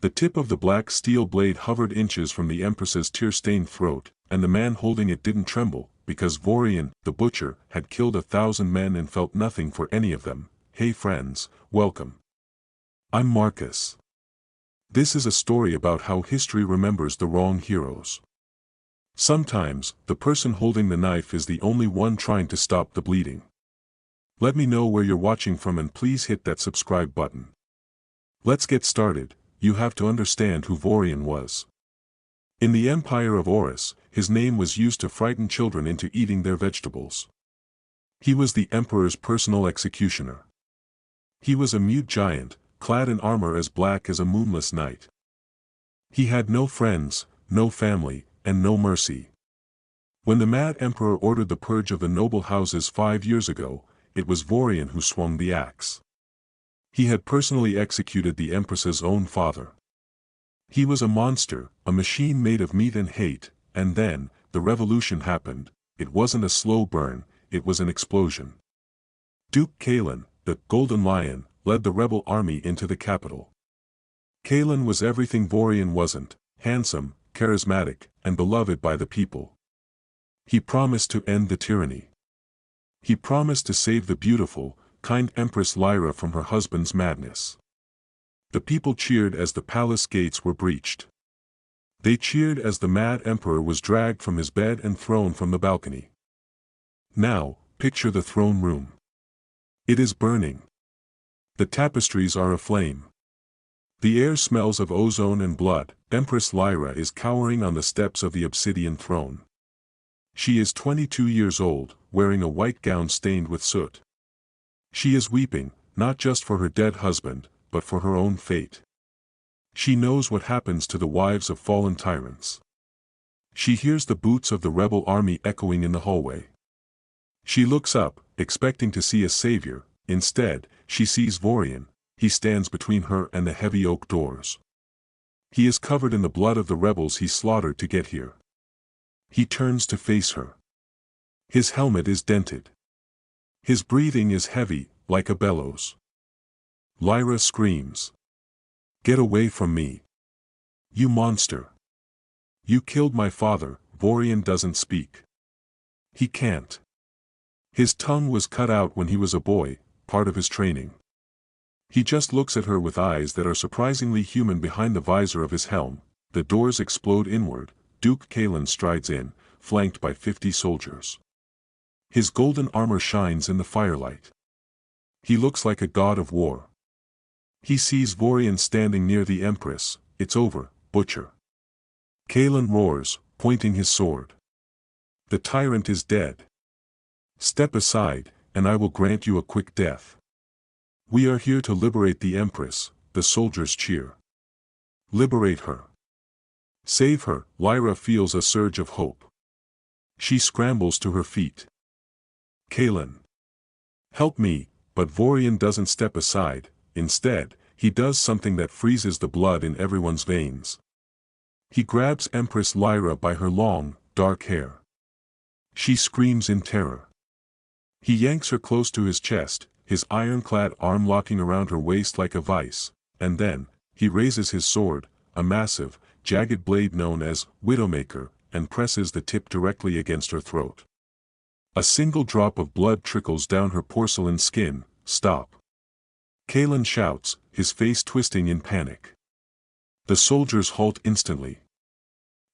The tip of the black steel blade hovered inches from the Empress's tear-stained throat, and the man holding it didn't tremble, because Vorian, the butcher, had killed 1,000 men and felt nothing for any of them. Hey friends, welcome. I'm Marcus. This is a story about how history remembers the wrong heroes. Sometimes, the person holding the knife is the only one trying to stop the bleeding. Let me know where you're watching from and please hit that subscribe button. Let's get started. You have to understand who Vorian was. In the Empire of Oris, his name was used to frighten children into eating their vegetables. He was the emperor's personal executioner. He was a mute giant, clad in armor as black as a moonless night. He had no friends, no family, and no mercy. When the mad emperor ordered the purge of the noble houses 5 years ago, it was Vorian who swung the axe. He had personally executed the Empress's own father. He was a monster, a machine made of meat and hate, and then, the revolution happened. It wasn't a slow burn, it was an explosion. Duke Kalen, the Golden Lion, led the rebel army into the capital. Kalen was everything Vorian wasn't: handsome, charismatic, and beloved by the people. He promised to end the tyranny. He promised to save the beautiful, kind Empress Lyra from her husband's madness. The people cheered as the palace gates were breached. They cheered as the mad emperor was dragged from his bed and thrown from the balcony. Now, picture the throne room. It is burning. The tapestries are aflame. The air smells of ozone and blood. Empress Lyra is cowering on the steps of the obsidian throne. She is 22 years old, wearing a white gown stained with soot. She is weeping, not just for her dead husband, but for her own fate. She knows what happens to the wives of fallen tyrants. She hears the boots of the rebel army echoing in the hallway. She looks up, expecting to see a savior. Instead, she sees Vorian. He stands between her and the heavy oak doors. He is covered in the blood of the rebels he slaughtered to get here. He turns to face her. His helmet is dented. His breathing is heavy, like a bellows. Lyra screams. "Get away from me! You monster! You killed my father." Vorian doesn't speak. He can't. His tongue was cut out when he was a boy, part of his training. He just looks at her with eyes that are surprisingly human behind the visor of his helm. The doors explode inward. Duke Kalen strides in, flanked by 50 soldiers. His golden armor shines in the firelight. He looks like a god of war. He sees Vorian standing near the Empress. "It's over, butcher." Kalen roars, pointing his sword. "The tyrant is dead. Step aside, and I will grant you a quick death." "We are here to liberate the Empress," the soldiers cheer. "Liberate her. Save her." Lyra feels a surge of hope. She scrambles to her feet. "Kalen, help me," but Vorian doesn't step aside. Instead, he does something that freezes the blood in everyone's veins. He grabs Empress Lyra by her long, dark hair. She screams in terror. He yanks her close to his chest, his ironclad arm locking around her waist like a vice, and then, he raises his sword, a massive, jagged blade known as Widowmaker, and presses the tip directly against her throat. A single drop of blood trickles down her porcelain skin. "Stop!" Kalen shouts, his face twisting in panic. The soldiers halt instantly.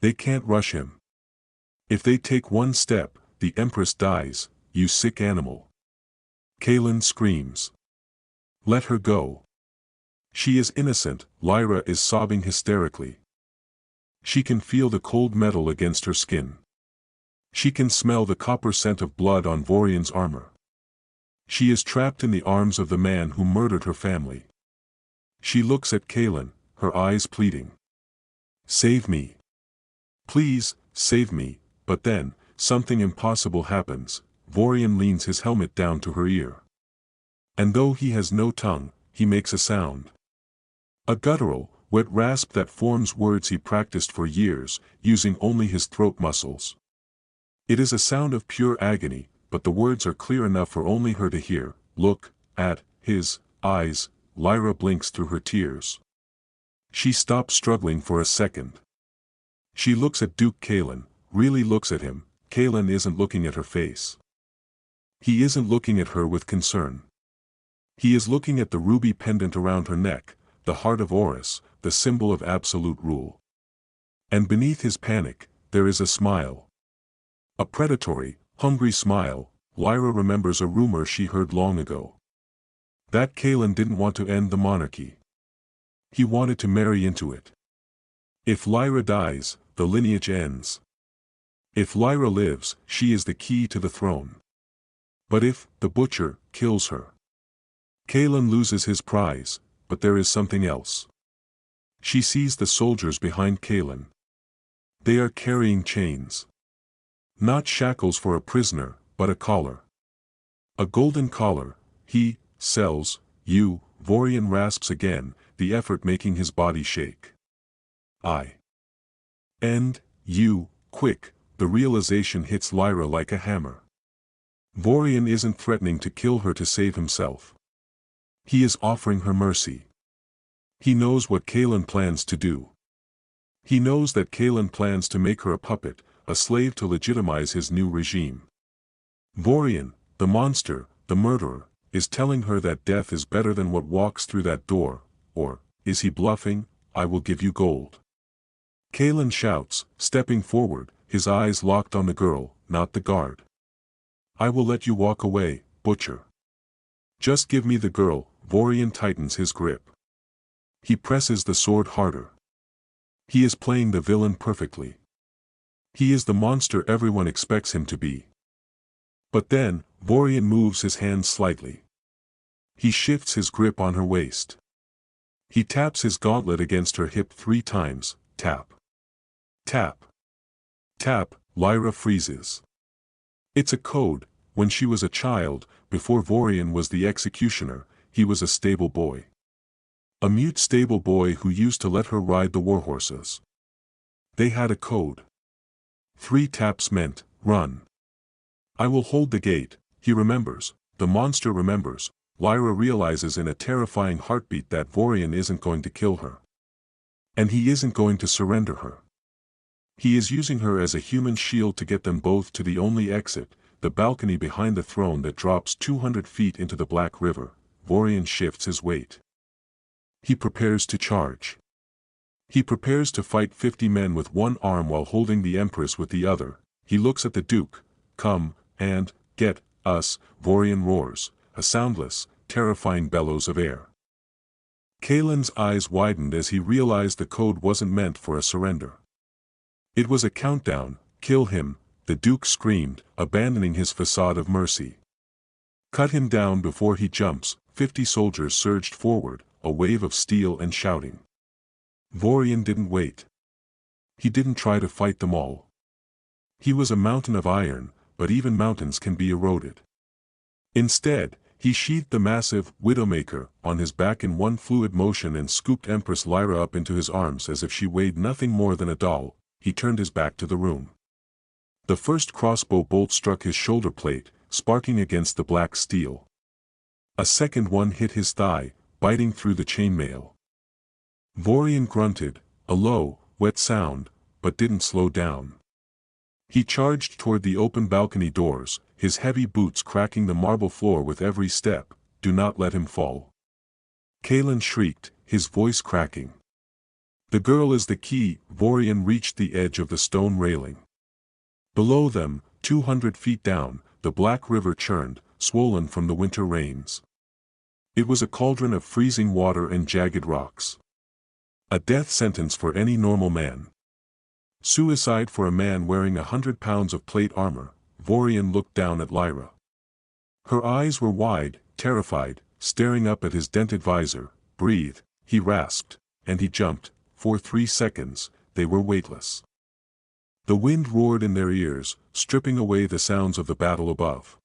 They can't rush him. If they take one step, the Empress dies. "You sick animal!" Kalen screams. "Let her go. She is innocent." Lyra is sobbing hysterically. She can feel the cold metal against her skin. She can smell the copper scent of blood on Vorian's armor. She is trapped in the arms of the man who murdered her family. She looks at Kalen, her eyes pleading. "Save me. Please, save me." But then, something impossible happens. Vorian leans his helmet down to her ear. And though he has no tongue, he makes a sound. A guttural, wet rasp that forms words he practiced for years, using only his throat muscles. It is a sound of pure agony, but the words are clear enough for only her to hear. "Look at his eyes." Lyra blinks through her tears. She stops struggling for a second. She looks at Duke Kalen, really looks at him. Kalen isn't looking at her face. He isn't looking at her with concern. He is looking at the ruby pendant around her neck, the heart of Horus, the symbol of absolute rule. And beneath his panic, there is a smile. A predatory, hungry smile. Lyra remembers a rumor she heard long ago. That Kalen didn't want to end the monarchy. He wanted to marry into it. If Lyra dies, the lineage ends. If Lyra lives, she is the key to the throne. But if the butcher kills her, Kalen loses his prize, but there is something else. She sees the soldiers behind Kalen. They are carrying chains. Not shackles for a prisoner, but a collar. A golden collar. He sells you. Vorian rasps again, the effort making his body shake. I end you, quick. The realization hits Lyra like a hammer. Vorian isn't threatening to kill her to save himself. He is offering her mercy. He knows what Kalen plans to do. He knows that Kalen plans to make her a puppet, a slave to legitimize his new regime. Vorian, the monster, the murderer, is telling her that death is better than what walks through that door, or, is he bluffing? I will give you gold. Kalen shouts, stepping forward, his eyes locked on the girl, not the guard. I will let you walk away, butcher. Just give me the girl. Vorian tightens his grip. He presses the sword harder. He is playing the villain perfectly. He is the monster everyone expects him to be. But then, Vorian moves his hand slightly. He shifts his grip on her waist. He taps his gauntlet against her hip 3 times, tap. Tap. Tap. Lyra freezes. It's a code. When she was a child, before Vorian was the executioner, he was a stable boy. A mute stable boy who used to let her ride the warhorses. They had a code. 3 taps meant, run. I will hold the gate. He remembers. The monster remembers. Lyra realizes in a terrifying heartbeat that Vorian isn't going to kill her. And he isn't going to surrender her. He is using her as a human shield to get them both to the only exit, the balcony behind the throne that drops 200 feet into the Black River. Vorian shifts his weight. He prepares to charge. He prepares to fight 50 men with one arm while holding the Empress with the other. He looks at the Duke. Come, and, get, us, Vorian roars, a soundless, terrifying bellows of air. Kalen's eyes widened as he realized the code wasn't meant for a surrender. It was a countdown. Kill him, the Duke screamed, abandoning his facade of mercy. Cut him down before he jumps. 50 soldiers surged forward, a wave of steel and shouting. Vorian didn't wait. He didn't try to fight them all. He was a mountain of iron, but even mountains can be eroded. Instead, he sheathed the massive Widowmaker on his back in one fluid motion and scooped Empress Lyra up into his arms as if she weighed nothing more than a doll. He turned his back to the room. The first crossbow bolt struck his shoulder plate, sparking against the black steel. A second one hit his thigh, biting through the chainmail. Vorian grunted, a low, wet sound, but didn't slow down. He charged toward the open balcony doors, his heavy boots cracking the marble floor with every step. Do not let him fall. Kalen shrieked, his voice cracking. The girl is the key. Vorian reached the edge of the stone railing. Below them, 200 feet down, the Black River churned, swollen from the winter rains. It was a cauldron of freezing water and jagged rocks. A death sentence for any normal man. Suicide for a man wearing 100 pounds of plate armor. Vorian looked down at Lyra. Her eyes were wide, terrified, staring up at his dented visor. Breathe, he rasped, and he jumped. For 3 seconds, they were weightless. The wind roared in their ears, stripping away the sounds of the battle above.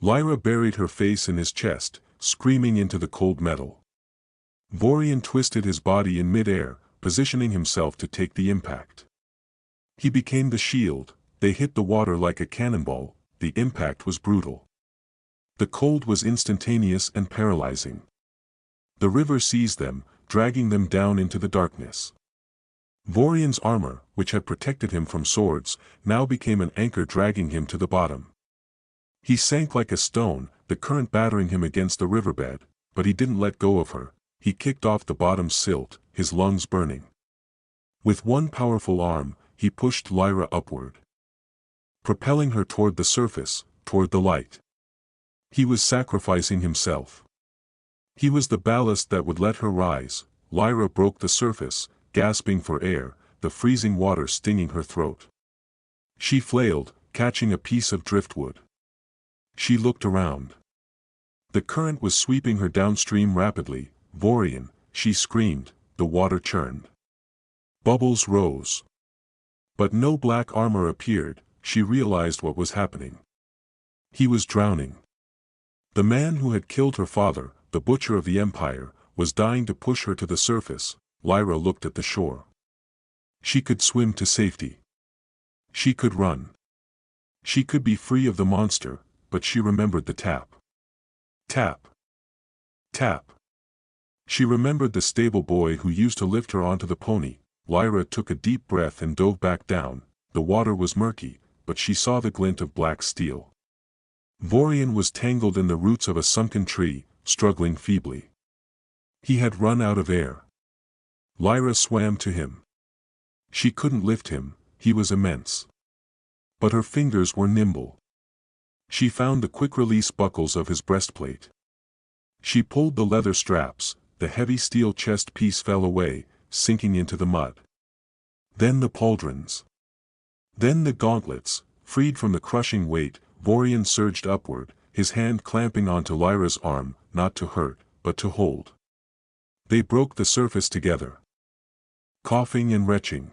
Lyra buried her face in his chest, screaming into the cold metal. Vorian twisted his body in mid-air, positioning himself to take the impact. He became the shield. They hit the water like a cannonball. The impact was brutal. The cold was instantaneous and paralyzing. The river seized them, dragging them down into the darkness. Vorian's armor, which had protected him from swords, now became an anchor dragging him to the bottom. He sank like a stone, the current battering him against the riverbed, but he didn't let go of her. He kicked off the bottom silt, his lungs burning. With one powerful arm, he pushed Lyra upward, propelling her toward the surface, toward the light. He was sacrificing himself. He was the ballast that would let her rise. Lyra broke the surface, gasping for air, the freezing water stinging her throat. She flailed, catching a piece of driftwood. She looked around. The current was sweeping her downstream rapidly. "Vorian," she screamed. The water churned. Bubbles rose. But no black armor appeared. She realized what was happening. He was drowning. The man who had killed her father, the butcher of the Empire, was dying to push her to the surface. Lyra looked at the shore. She could swim to safety. She could run. She could be free of the monster, but she remembered the tap. Tap. Tap. She remembered the stable boy who used to lift her onto the pony. Lyra took a deep breath and dove back down. The water was murky, but she saw the glint of black steel. Vorian was tangled in the roots of a sunken tree, struggling feebly. He had run out of air. Lyra swam to him. She couldn't lift him, he was immense. But her fingers were nimble. She found the quick-release buckles of his breastplate. She pulled the leather straps, the heavy steel chest piece fell away, sinking into the mud. Then the pauldrons. Then the gauntlets, freed from the crushing weight. Vorian surged upward, his hand clamping onto Lyra's arm, not to hurt, but to hold. They broke the surface together. Coughing and retching.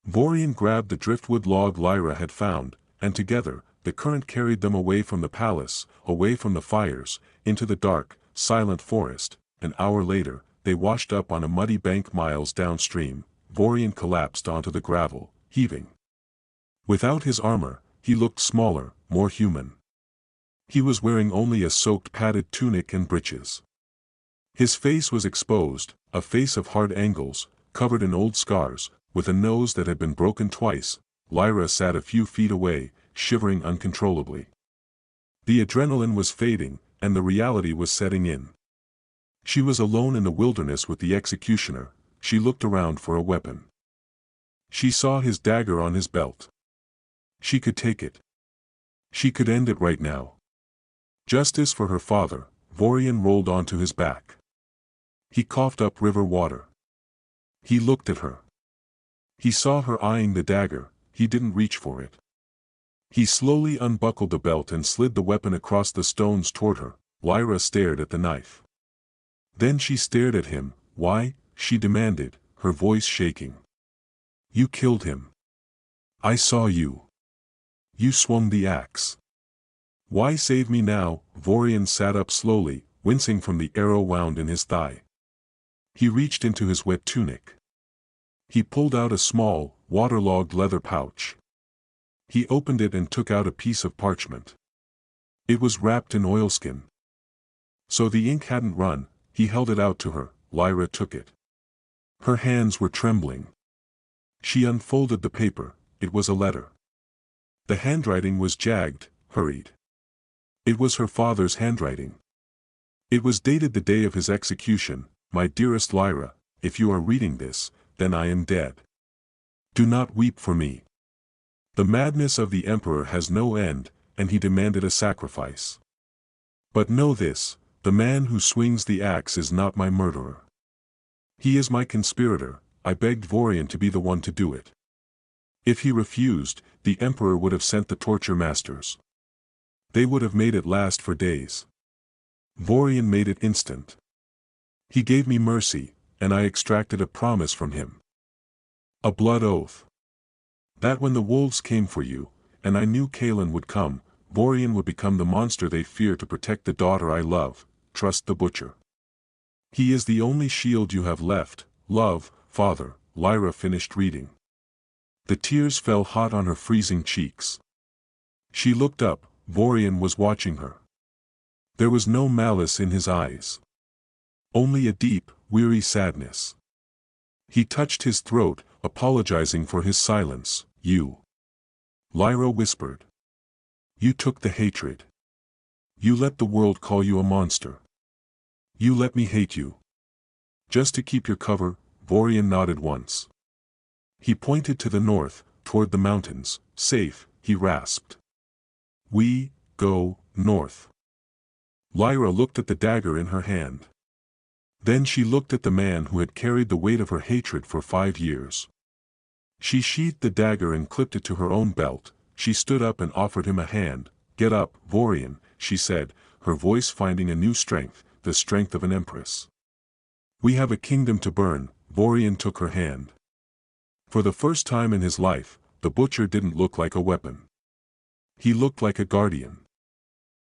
Vorian grabbed the driftwood log Lyra had found, and together, the current carried them away from the palace, away from the fires, into the dark, silent forest. An hour later, they washed up on a muddy bank miles downstream. Vorian collapsed onto the gravel, heaving. Without his armor, he looked smaller, more human. He was wearing only a soaked padded tunic and breeches. His face was exposed, a face of hard angles, covered in old scars, with a nose that had been broken twice. Lyra sat a few feet away, shivering uncontrollably. The adrenaline was fading, and the reality was setting in. She was alone in the wilderness with the executioner. She looked around for a weapon. She saw his dagger on his belt. She could take it. She could end it right now. Justice for her father. Vorian rolled onto his back. He coughed up river water. He looked at her. He saw her eyeing the dagger. He didn't reach for it. He slowly unbuckled the belt and slid the weapon across the stones toward her. Lyra stared at the knife. Then she stared at him. "Why?" she demanded, her voice shaking. "You killed him. I saw you. You swung the axe. Why save me now?" Vorian sat up slowly, wincing from the arrow wound in his thigh. He reached into his wet tunic. He pulled out a small, waterlogged leather pouch. He opened it and took out a piece of parchment. It was wrapped in oilskin. So the ink hadn't run. He held it out to her. Lyra took it. Her hands were trembling. She unfolded the paper. It was a letter. The handwriting was jagged, hurried. It was her father's handwriting. It was dated the day of his execution. "My dearest Lyra, if you are reading this, then I am dead. Do not weep for me. The madness of the Emperor has no end, and he demanded a sacrifice. But know this, the man who swings the axe is not my murderer. He is my conspirator." I begged Vorian to be the one to do it. If he refused, the Emperor would have sent the torture masters. They would have made it last for days. Vorian made it instant. He gave me mercy, and I extracted a promise from him. A blood oath. That when the wolves came for you, and I knew Kaelin would come, Vorian would become the monster they fear to protect the daughter I love. Trust the butcher. He is the only shield you have left. Love, Father. Lyra finished reading. The tears fell hot on her freezing cheeks. She looked up. Vorian was watching her. There was no malice in his eyes. Only a deep, weary sadness. He touched his throat, apologizing for his silence. You. Lyra whispered. You took the hatred. You let the world call you a monster. You let me hate you. Just to keep your cover. Vorian nodded once. He pointed to the north, toward the mountains. Safe, he rasped. We go north. Lyra looked at the dagger in her hand. Then she looked at the man who had carried the weight of her hatred for 5 years. She sheathed the dagger and clipped it to her own belt. She stood up and offered him a hand. Get up, Vorian, she said, her voice finding a new strength, the strength of an empress. We have a kingdom to burn. Vorian took her hand. For the first time in his life, the butcher didn't look like a weapon. He looked like a guardian.